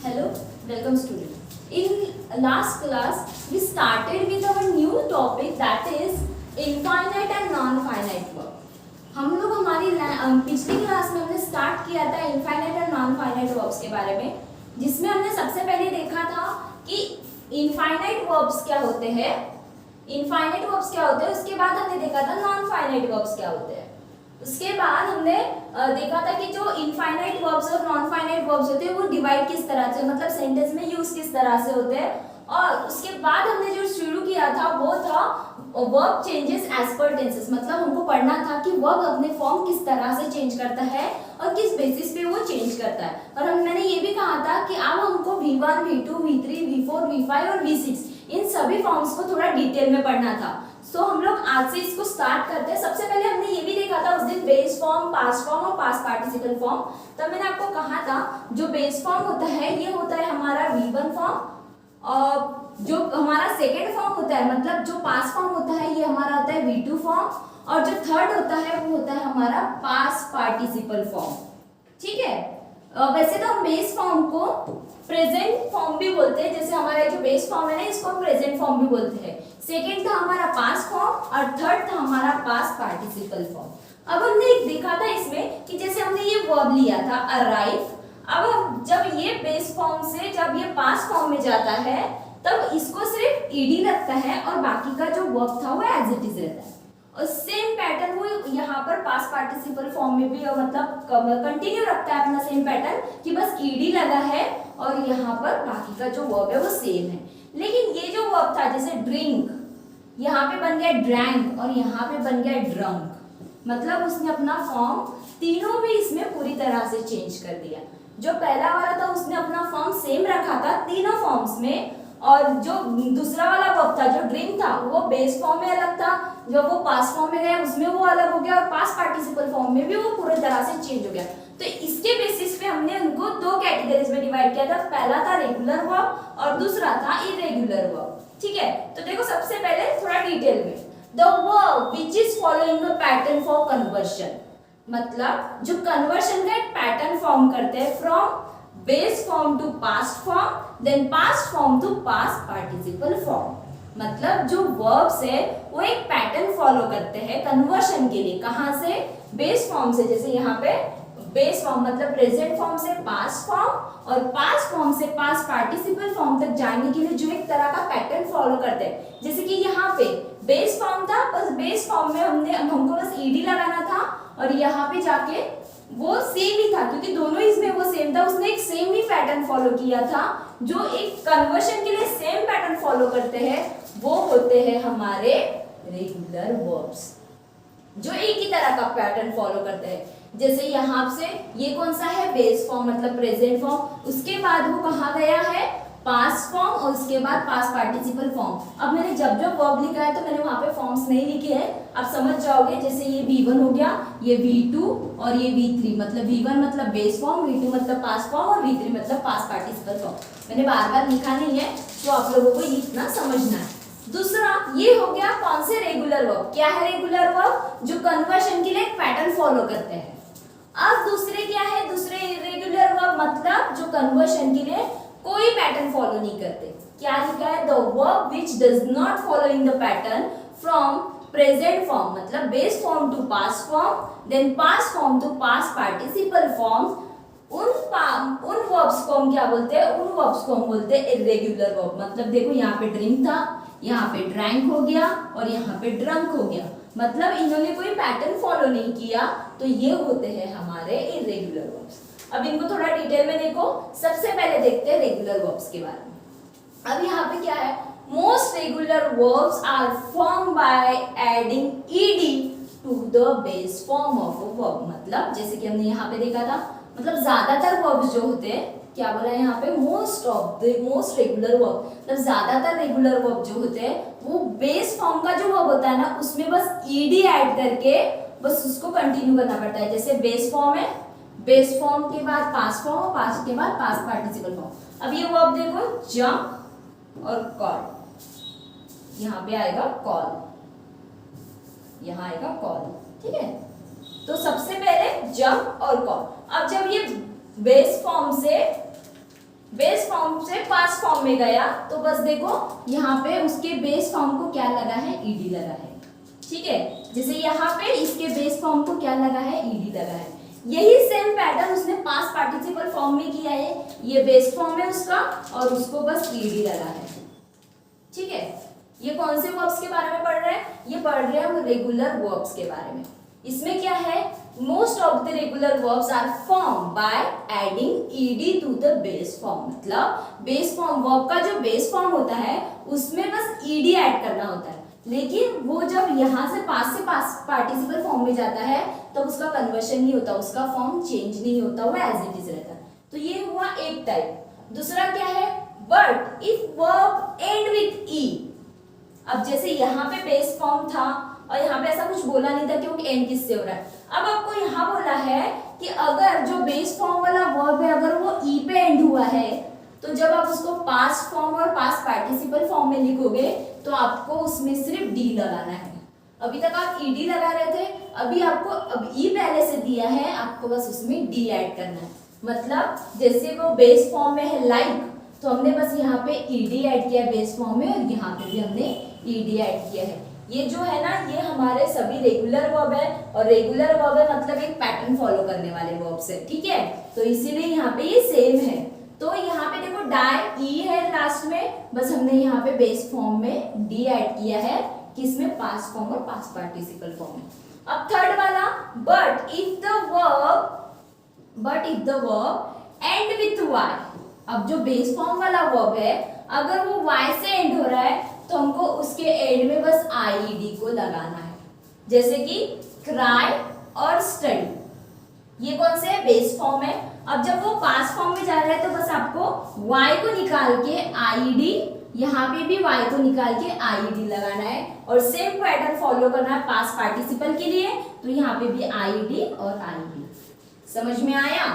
Hello, welcome student. In last class, we started with our new topic that is infinite and non-finite verb. हम लोग हमारी पिछली class में हमने start किया था इनफाइनाइट और नॉन फाइनाइट वर्ब्स के बारे में, जिसमें हमने सबसे पहले देखा था कि इनफाइनाइट वर्ब्स क्या होते हैं, इनफाइनाइट वर्ब्स क्या होते हैं। उसके बाद हमने देखा था नॉन फाइनाइट वर्ब्स क्या होते हैं। उसके बाद हमने देखा था कि जो इनफाइनाइट वर्ब्स और नॉन फाइनाइट वर्ब्स होते हैं वो डिवाइड किस तरह से, मतलब सेंटेंस में यूज किस तरह से होते हैं। और उसके बाद हमने जो शुरू किया था वो था verb changes as per tenses, मतलब हमको पढ़ना था कि वर्ब अपने फॉर्म किस तरह से चेंज करता है और किस बेसिस पे वो चेंज करता है। और मैंने ये भी कहा था कि अब हमको V1, V2, V3, V4, V5 और V6 इन सभी फॉर्म्स को थोड़ा डिटेल में पढ़ना था। सो हम लोग आज से इसको स्टार्ट करते हैं। सबसे पहले हमने ये भी देखा था उस दिन बेस फॉर्म, पास्ट फॉर्म और पास्ट पार्टिसिपल फॉर्म। तब मैंने आपको कहा था जो बेस फॉर्म होता है ये होता है हमारा V1 फॉर्म, और जो हमारा सेकेंड फॉर्म होता है मतलब जो पास्ट फॉर्म होता है ये हमारा होता है V2 फॉर्म, और जो थर्ड होता है वो होता है हमारा पास्ट पार्टिसिपल फॉर्म। ठीक है, वैसे तो हम बेस फॉर्म को प्रेजेंट फॉर्म भी बोलते हैं, जैसे हमारा जो बेस फॉर्म है ना इसको हम प्रेजेंट फॉर्म भी बोलते हैं। सेकेंड था हमारा पास्ट फॉर्म और थर्ड था हमारा पास्ट पार्टिसिपल फॉर्म। अब हमने एक देखा था इसमें कि जैसे हमने ये वर्ब लिया था अराइव, अब जब ये बेस फॉर्म से जब ये पास्ट फॉर्म में जाता है तब इसको सिर्फ ईडी लगता है और बाकी का जो वर्ब था वो एज इट इज रहता है। और सेम पैटर्न वो यहाँ पर पास्ट पार्टिसिपल फॉर्म में भी मतलब कंटिन्यू रखता है अपना सेम पैटर्न कि बस ईडी लगा है और यहाँ पर बाकी का जो वर्ब है वो सेम है। लेकिन ये जो वर्ब था जैसे ड्रिंक, यहाँ पे बन गया ड्रैंक और यहाँ पे बन गया ड्रंक, मतलब उसने अपना फॉर्म तीनों भी इसमें पूरी तरह से चेंज कर दिया। जो पहला वाला था उसने अपना फॉर्म सेम रखा था तीनों फॉर्म्स में, और जो दूसरा वाला वर्ब था जो ड्रिंक था वो बेस फॉर्म में अलग था, जब वो पास्ट फॉर्म में गया उसमें वो अलग हो गया, और पास्ट पार्टिसिपल फॉर्म में भी वो पूरी तरह से चेंज हो गया। तो इसके बेसिस पे हमने उनको दो कैटेगरीज में डिवाइड किया था। पहला था रेगुलर वर्ब और दूसरा था इरेगुलर वर्ब। ठीक है, तो देखो सबसे पहले थोड़ा डिटेल में the verb which is following a pattern for conversion, मतलब जो कन्वर्शन का एक पैटर्न फॉर्म करते हैं from base form to past form, then past form to past participle form. मतलब जो वर्ब्स है वो एक पैटर्न फॉलो करते हैं कन्वर्शन के लिए। कहां से? बेस फॉर्म से, जैसे यहाँ पे बेस फॉर्म मतलब प्रेजेंट फॉर्म से पास्ट फॉर्म और पास्ट फॉर्म से पास्ट पार्टिसिपल फॉर्म तक जाने के लिए जो एक तरह का पैटर्न फॉलो करते हैं। जैसे कि यहाँ पे बेस फॉर्म था, बस बेस फॉर्म में हमको बस ईडी लगाना था और यहाँ पे जाके वो सेम ही था क्योंकि दोनों इसमें वो सेम था, उसने एक सेम ही पैटर्न फॉलो किया था। जो एक कन्वर्शन के लिए सेम पैटर्न फॉलो करते हैं वो होते हैं हमारे रेगुलर वर्ब्स, जो एक ही तरह का पैटर्न फॉलो करते हैं। जैसे यहाँ से ये कौन सा है? बेस फॉर्म मतलब प्रेजेंट फॉर्म, उसके बाद वो कहाँ गया है? पास्ट फॉर्म, और उसके बाद पास्ट पार्टिसिपल फॉर्म। अब मैंने जब जब वर्ब लिखा है तो मैंने वहां पे फॉर्म्स नहीं लिखे हैं, आप समझ जाओगे। जैसे ये V1 हो गया, ये V2 और ये V3, मतलब V1 मतलब बेस फॉर्म, V2 मतलब पास्ट फॉर्म और V3 मतलब पास्ट पार्टिसिपल फॉर्म। मैंने बार बार लिखा नहीं है तो आप लोगों को इतना समझना है। दूसरा ये हो गया कौन से? Regular verb. क्या है रेगुलर वर्ब? जो कन्वर्शन के लिए एक पैटर्न फॉलो करते हैं। अब दूसरे क्या है? दूसरे इरेगुलर वर्ब मतलब जो कन्वर्शन के लिए कोई पैटर्न फॉलो नहीं करते। क्या लिखा है? The verb which does not follow in the pattern from present form मतलब base form to past form, then past form to past participle form. उन वर्ब्स को हम क्या बोलते हैं? उन वर्ब्स को हम बोलते हैं इरेगुलर वर्ब। मतलब देखो यहाँ पे ड्रिंक था, यहाँ पे ड्रैंक हो गया और यहाँ पे ड्रंक हो गया, मतलब इन्होंने कोई पैटर्न फॉलो नहीं किया, तो ये होते हैं हमारे इरेगुलर वर्ब्स। अब इनको थोड़ा डिटेल में देखो। सबसे पहले देखते हैं रेगुलर वर्ब्स के बारे में। अब यहाँ पे क्या है? Most regular verbs are form by adding ED to the base form of a verb. मतलब जैसे कि हमने यहाँ पे देखा था, मतलब ज्यादातर वर्ब्स जो होते हैं, क्या बोला है यहाँ पे? मोस्ट रेगुलर वर्ब, मतलब ज्यादातर रेगुलर वर्ब जो होते हैं वो बेस फॉर्म का जो वर्ब होता है ना उसमें बस ईडी ऐड करके बस उसको कंटिन्यू करना पड़ता है। जैसे बेस फॉर्म है, बेस फॉर्म के बाद पास्ट फॉर्म और पास्ट के बाद पास्ट पार्टिसिपल फॉर्म। अब ये वर्ब देखो, जंप और कॉल, यहाँ पे आएगा कॉल, यहाँ आएगा कॉल। ठीक है, तो सबसे पहले जंप और कॉल। अब जब ये बेस फॉर्म में गया तो बस देखो यहाँ पे उसके बेस फॉर्म को क्या लगा है, ईडी लगा है। ठीक है, जैसे यहाँ पे इसके बेस फॉर्म को क्या लगा है, ईडी लगा है। यही सेम पैटर्न उसने पास्ट पार्टिसिपल फॉर्म में किया है। ये बेस फॉर्म है उसका और उसको बस ईडी लगा है। ठीक है, ये कौन से वर्ब्स के बारे में पढ़ रहे हैं, ये पढ़ रहे हैं हम रेगुलर वर्ब्स के बारे में। इसमें क्या है, most of the regular verbs are form by adding ED to the base form. मतलब बेस फॉर्म, वर्ब का जो बेस फॉर्म होता है उसमें बस ईडी ऐड करना होता है, लेकिन वो जब यहाँ से पास्ट पार्टिसिपल फॉर्म में जाता है तब तो उसका कन्वर्शन नहीं होता, उसका फॉर्म चेंज नहीं होता, वो एज इट इज रहता है। तो ये हुआ एक टाइप। दूसरा क्या है, but if verb end with E. अब जैसे यहाँ पे बेस फॉर्म था और यहाँ पे ऐसा कुछ बोला नहीं था कि वो एंड किससे हो रहा है। अब आपको यहाँ बोला है कि अगर जो बेस फॉर्म वाला वर्ब है अगर वो ई पे एंड हुआ है तो जब आप उसको पास्ट फॉर्म और पास्ट पार्टिसिपल फॉर्म में लिखोगे तो आपको उसमें सिर्फ डी लगाना है। अभी तक आप ईडी लगा रहे थे, अभी आपको अब ई पहले से दिया है, आपको बस उसमें डी ऐड करना है। मतलब जैसे वो बेस फॉर्म में है लाइक, तो हमने बस यहाँ पे ईडी ऐड किया बेस फॉर्म में और यहाँ पे भी हमने ईडी ऐड किया है। ये जो है ना, ये हमारे सभी रेगुलर वर्ब है और रेगुलर वर्ब है मतलब एक पैटर्न फॉलो करने वाले वर्ब्स है। ठीक है, तो इसीलिए यहाँ पे ये सेम है। तो यहाँ पे देखो डाई ई है लास्ट में, बस हमने यहाँ पे बेस फॉर्म में डी ऐड किया है, किसमें, पास्ट फॉर्म और पास्ट पार्टिसिपल फॉर्म में। अब थर्ड वाला, but if the verb end with Y. अब जो बेस फॉर्म वाला वर्ब है अगर वो वाई से एंड हो रहा है तो हमको उसके एंड में बस आईडी को लगाना है। जैसे कि क्राई और स्टडी, ये कौन से है, बेस फॉर्म है। अब जब वो पास्ट फॉर्म में जा रहा है तो बस आपको वाई को निकाल के आईडी, यहाँ पे भी वाई को निकाल के आईडी लगाना है और सेम पैटर्न फॉलो करना है पास्ट पार्टिसिपल के लिए। तो यहाँ पे भी आईडी और आईडी। समझ में आया?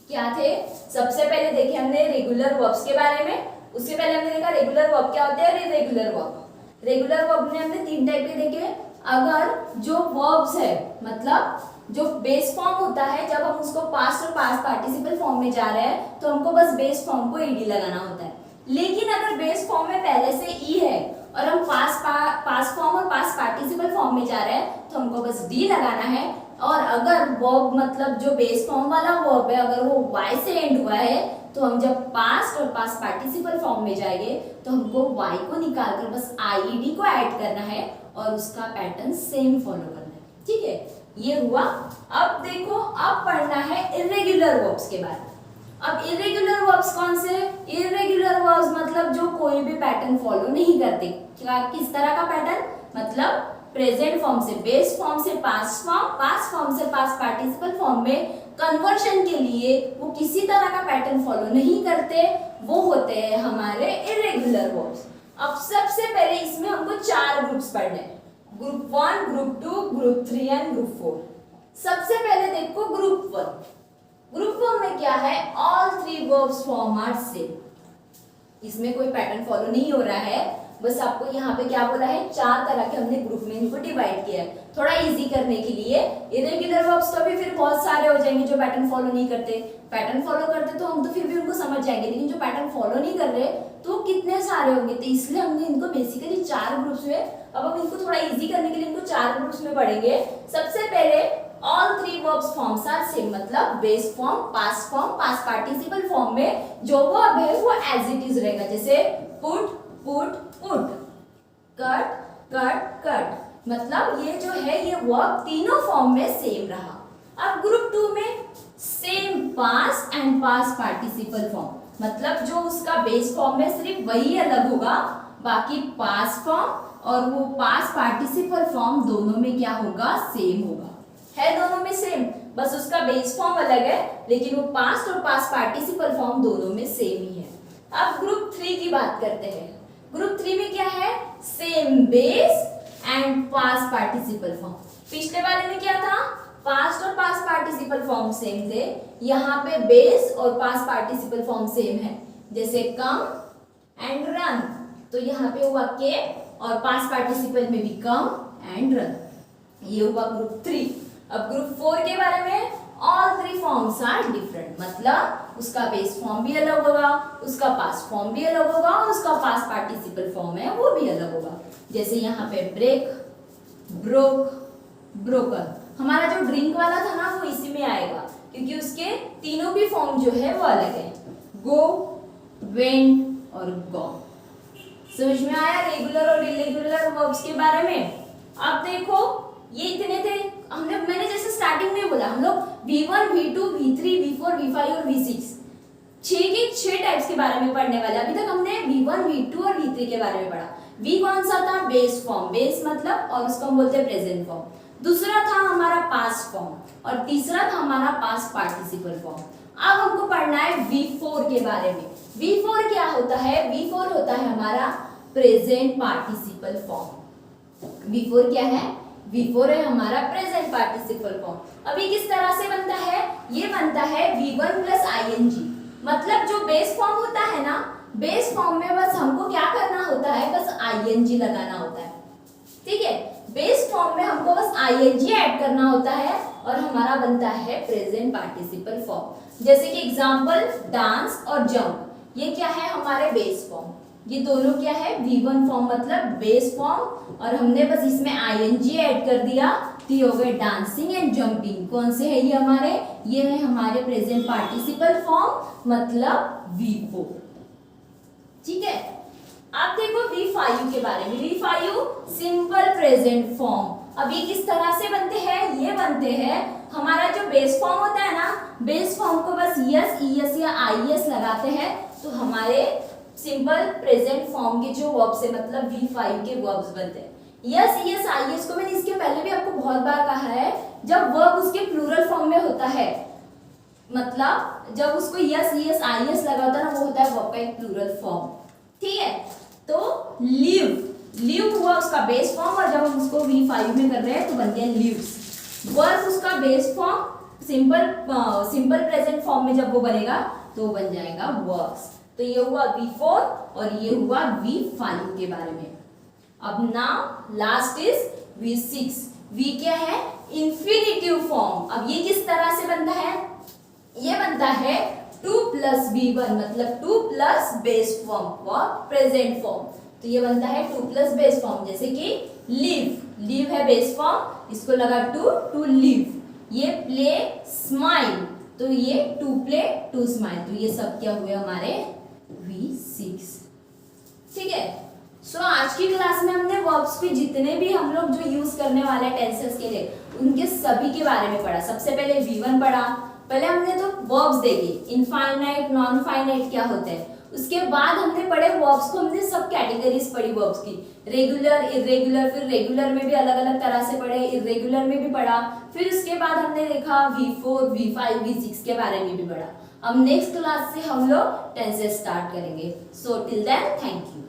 क्या थे, सबसे पहले देखे हमने रेगुलर वर्ब्स के बारे में, उससे पहले हमने देखा रेगुलर वर्ब क्या होते हैं, इरेगुलर वर्ब। रेगुलर वर्ब में हमने 3 टाइप के देखे। अगर जो वर्ब्स है मतलब जो बेस फॉर्म होता है, जब हम उसको पास्ट और पास्ट पार्टिसिपल फॉर्म में जा रहे हैं तो हमको बस बेस फॉर्म को ईडी लगाना होता है। लेकिन अगर बेस फॉर्म में पहले से ई है और हम पास्ट फॉर्म और पास्ट पार्टिसिपल फॉर्म में जा रहे हैं तो हमको बस डी लगाना है। और अगर वर्ब मतलब जो बेस फॉर्म वाला वर्ब है अगर वो वाई से एंड हुआ है तो हम जब पास्ट और पास्ट पार्टिसिपल फॉर्म में जाएंगे तो हमको वाई को निकालकर बस आईडी को ऐड करना है और उसका पैटर्न सेम फॉलो करना है। ठीक है, ये हुआ। अब देखो, अब पढ़ना है इरेगुलर वर्ब्स के बारे में। अब इरेगुलर वर्ब्स कौन से, इरेगुलर वर्ब्स मतलब जो कोई भी पैटर्न फॉलो नहीं करते। किस तरह का पैटर्न, मतलब प्रेजेंट फॉर्म से बेस फॉर्म से पास्ट फॉर्म से पास्ट पार्टिसिपल फॉर्म में कन्वर्शन के लिए वो किसी तरह का पैटर्न फॉलो नहीं करते, वो होते हैं हमारे इरेगुलर वर्ब्स। अब सबसे पहले इसमें हमको 4 ग्रुप्स पढ़ने हैं, group 1, group 2, group 3 and group 4। सबसे पहले देखो ग्रुप 1। ग्रुप 1 में क्या है, all 3 verbs form are same. इसमें कोई पैटर्न फॉलो नहीं हो रहा है, बस आपको यहाँ पे क्या बोला है, 4 तरह के हमने ग्रुप में इनको डिवाइड किया है थोड़ा इजी करने के लिए। इरेगुलर वर्ब्स तो भी फिर बहुत सारे हो जाएंगे जो पैटर्न फॉलो नहीं करते। पैटर्न फॉलो करते तो हम तो फिर भी उनको समझ जाएंगे, लेकिन जो पैटर्न फॉलो नहीं कर रहे तो कितने सारे होंगे। तो इसलिए हमने इनको बेसिकली 4 ग्रुप्स में, अब हम इनको थोड़ा इजी करने के लिए इनको 4 ग्रुप्स में पढ़ेंगे। सबसे पहले all 3 verbs forms are same, मतलब base form, past participle form में जो वर्ब है वो एज इट इज रहेगा। जैसे पुट, कट, मतलब ये जो है ये वर्ब तीनों फॉर्म में सेम रहा। अब ग्रुप 2 में same past and past participle form, मतलब जो उसका बेस फॉर्म है सिर्फ वही अलग होगा, बाकी पास्ट फॉर्म और वो पास्ट पार्टिसिपल फॉर्म दोनों में क्या होगा, सेम होगा। है दोनों में सेम, बस उसका बेस फॉर्म अलग है लेकिन वो पास्ट और पास्ट पार्टिसिपल फॉर्म दोनों में सेम ही है। अब ग्रुप 3 की बात करते हैं। ग्रुप 3 में क्या है, same base and past participle form. पिछले वाले में क्या था, पास्ट और पास्ट पार्टिसिपल फॉर्म सेम थे, यहाँ पे बेस और पास्ट पार्टिसिपल फॉर्म सेम है। जैसे कम एंड रन, तो यहाँ पे हुआ के और पास्ट पार्टिसिपल में भी कम एंड रन। ये हुआ ग्रुप 3। अब ग्रुप 4 के बारे में, all three forms are different, मतलब उसका बेस फॉर्म भी अलग होगा, उसका पास्ट फॉर्म भी अलग होगा और उसका पास्ट पार्टिसिपल फॉर्म है वो भी अलग होगा। जैसे यहाँ पे ब्रेक, ब्रोक, ब्रोकन, हमारा जो ड्रिंक वाला था ना वो इसी में आएगा क्योंकि उसके तीनों भी फॉर्म जो है वो अलग है, गो, वेंट और गॉन। समझ में आया रेगुलर और इरेगुलर वर्ब्स के बारे में। अब देखो ये इतने थे, मैंने जैसे स्टार्टिंग में बोला हम लोग V1, V2, V3, V4, V5 और V6 छह टाइप्स के बारे में पढ़ने वाले। अभी तक हमने V1, V2 और V3 के बारे में पढ़ा। V कौन सा था? बेस फॉर्म, बेस मतलब और उसको हम बोलते हैं प्रेजेंट फॉर्म। दूसरा था हमारा पास्ट फॉर्म और तीसरा था हमारा पास्ट पार्टिसिपल फॉर्म। अब हमको पढ़ना है V4 के बारे में। V4 क्या होता है? V4 होता है हमारा प्रेजेंट पार्टिसिपल फॉर्म। V4 क्या है? V4 है हमारा प्रेजेंट पार्टिसिपल फॉर्म। अभी किस तरह से बनता है? ये बनता है V1 प्लस ing, मतलब जो बेस फॉर्म होता है ना, बेस फॉर्म में बस हमको क्या करना होता है? बस ing लगाना होता है, ठीक है। बेस फॉर्म में हमको बस ing ऐड करना होता है और हमारा बनता है प्रेजेंट पार्टिसिपल फॉर्म। जैसे कि एग्जांपल डांस और जंप, ये क्या है? हमारे बेस फॉर्म। ये दोनों क्या है? V1 फॉर्म मतलब बेस फॉर्म और हमने बस इसमें ing ऐड कर दिया तो ये हो गए डांसिंग एंड जंपिंग। कौन से है ये हमारे? ये है हमारे प्रेजेंट पार्टिसिपल फॉर्म मतलब V4, ठीक है। आप देखो V5 के बारे में। V5 simple present form. अब ये किस तरह से बनते हैं? ये बनते हैं हमारा जो बेस फॉर्म होता है ना, बेस फॉर्म को बस यस, ईएस या आईएस लगाते हैं तो हमारे सिंपल प्रेजेंट फॉर्म के जो वर्ब्स है मतलब V5 के वर्ब्स बनते हैं। यस, ईएस, आईएस को मैंने इसके पहले भी आपको बहुत बार कहा है, जब वर्ब उसके प्लूरल फॉर्म में होता है, मतलब जब उसको यस, ईएस, आईएस लगा होता है ना, वो होता है वर्ब का एक प्लूरल फॉर्म, ठीक है। तो लिव हुआ उसका बेस फॉर्म और जब हम उसको V5 में कर रहे हैं तो बन गया लिव्स। वर्ब उसका base form simple present form में जब वो बनेगा तो बन जाएगा वर्ब्स। तो ये हुआ V4 और ये हुआ V5 के बारे में। अब now last is V6। V क्या है? Infinitive form. अब ये किस तरह से बनता है? ये बनता है 2 प्लस V1 मतलब 2 प्लस बेस फॉर्म व प्रेजेंट फॉर्म। तो ये बनता है 2 प्लस बेस फॉर्म। जैसे कि लिव है बेस फॉर्म, इसको लगा टू लिव। ये प्ले, स्माइल, तो ये टू प्ले, टू स्माइल। तो ये सब क्या हुए हमारे V6, ठीक है। सो आज की क्लास में हमने वर्ब्स के जितने भी हम लोग जो यूज करने वाले हैं टेंसेस के लिए उनके सभी के बारे में पढ़ा। सबसे पहले V1 पढ़ा, पहले हमने तो वर्ब्स देखे, इनफाइनाइट, नॉन फाइनाइट क्या होते हैं। उसके बाद हमने पढ़े वर्ब्स को, हमने सब कैटेगरीज पढ़ी वर्ब्स की, रेगुलर, इरेगुलर, फिर रेगुलर में भी अलग अलग तरह से पढ़े, इरेगुलर में भी पढ़ा। फिर उसके बाद हमने देखा V4, V5, V6 के बारे में भी पढ़ा। अब नेक्स्ट क्लास से हम लोग टेंसेस स्टार्ट करेंगे। So till then thank you.